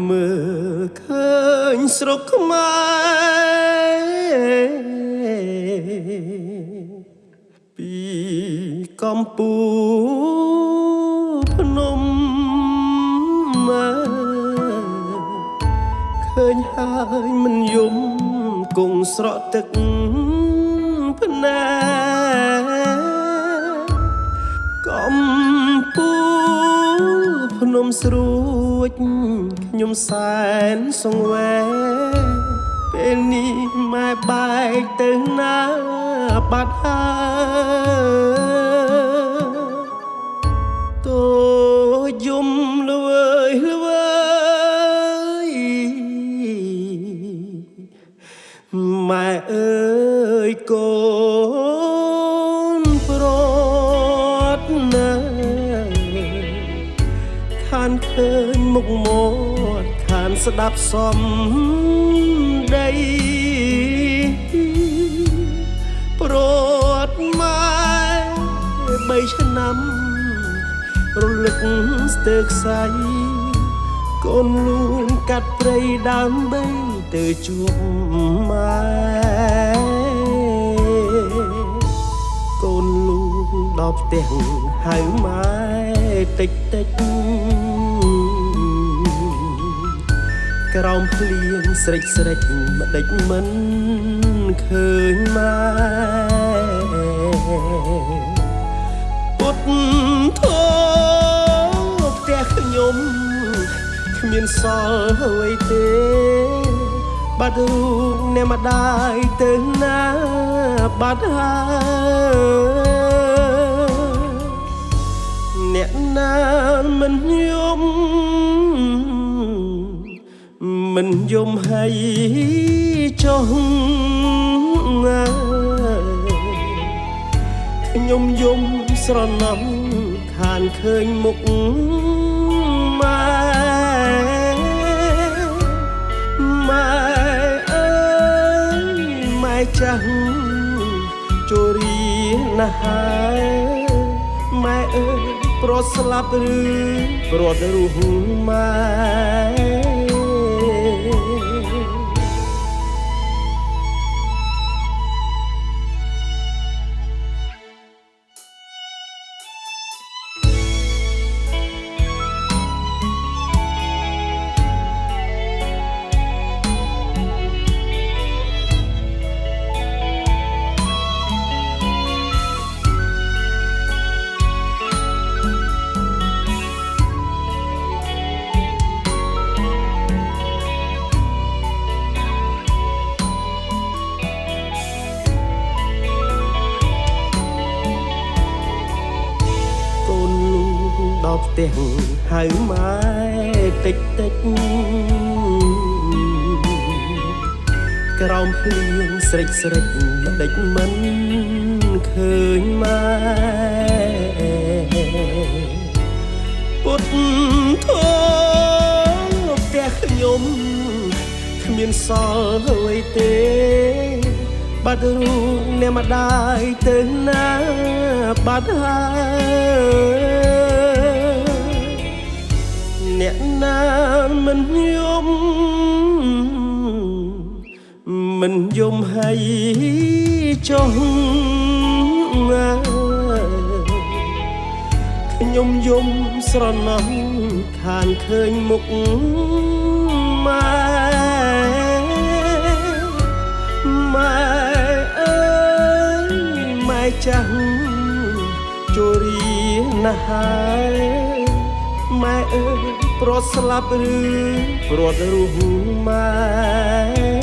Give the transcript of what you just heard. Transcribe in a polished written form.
មើលឃើញស្រុកខ្មែរពីកំពូលភ្នំឃើញហើយមិនយំគង់ស្រក់ទឹកភ្នែកកំពូលភ្នំស្រួចខ្ញុំសែនសង្វេពេលនេះម៉ែបែកទៅណាបាត់ហើយតូយំល្វើយល្វើយម៉ែអើយកូនប្រត់ណាខានឃើញមុខមាត់ខានស្ដាប់សំដីប្រត់ម៉ែ3ឆ្នាំរលឹកស្ទើរខ្សែកូនលូនកាត់ព្រៃដើម្បីទៅជួបម៉ែកូនលូនដល់ផ្ទះហៅម៉ែតិចតិចក្រោមភ្លៀងស្រេចស្រេចម្ដេចមិនឃើញម៉ែពុតធោផ្ទះខ្ញុំគ្មានសល់អ្វីទេបាត់រូបអ្នកម្ដាយទៅណាបាត់ហើយអ្នកណាមិនយំហើយចុះខ្ញុំយំស្រណំខានឃើញមុខម៉ែអើយម៉ែចាស់ជរីណាស់ហើយម៉ែអើយប្រត់ស្លាប់ឬប្រត់រស់ម៉ែដល់ផ្ទះហៅម៉ែតិចតិចក្រោមភ្លៀងស្រេចស្រេចម្ដេចមិនឃើញម៉ែពុតធោផ្ទះខ្ញុំគ្មានសល់អ្វីទេបាត់រូបអ្នកម្ដាយទៅណាបាត់ហើយអ្នកណាមិនយំហើយចុះខ្ញុំយំស្រណំខានឃើញមុខម៉ែអើយម៉ែចាស់ជរីណាស់ហើយម៉ែអើយប្រត់ស្លាប់ឬប្រត់រស់ម៉ែ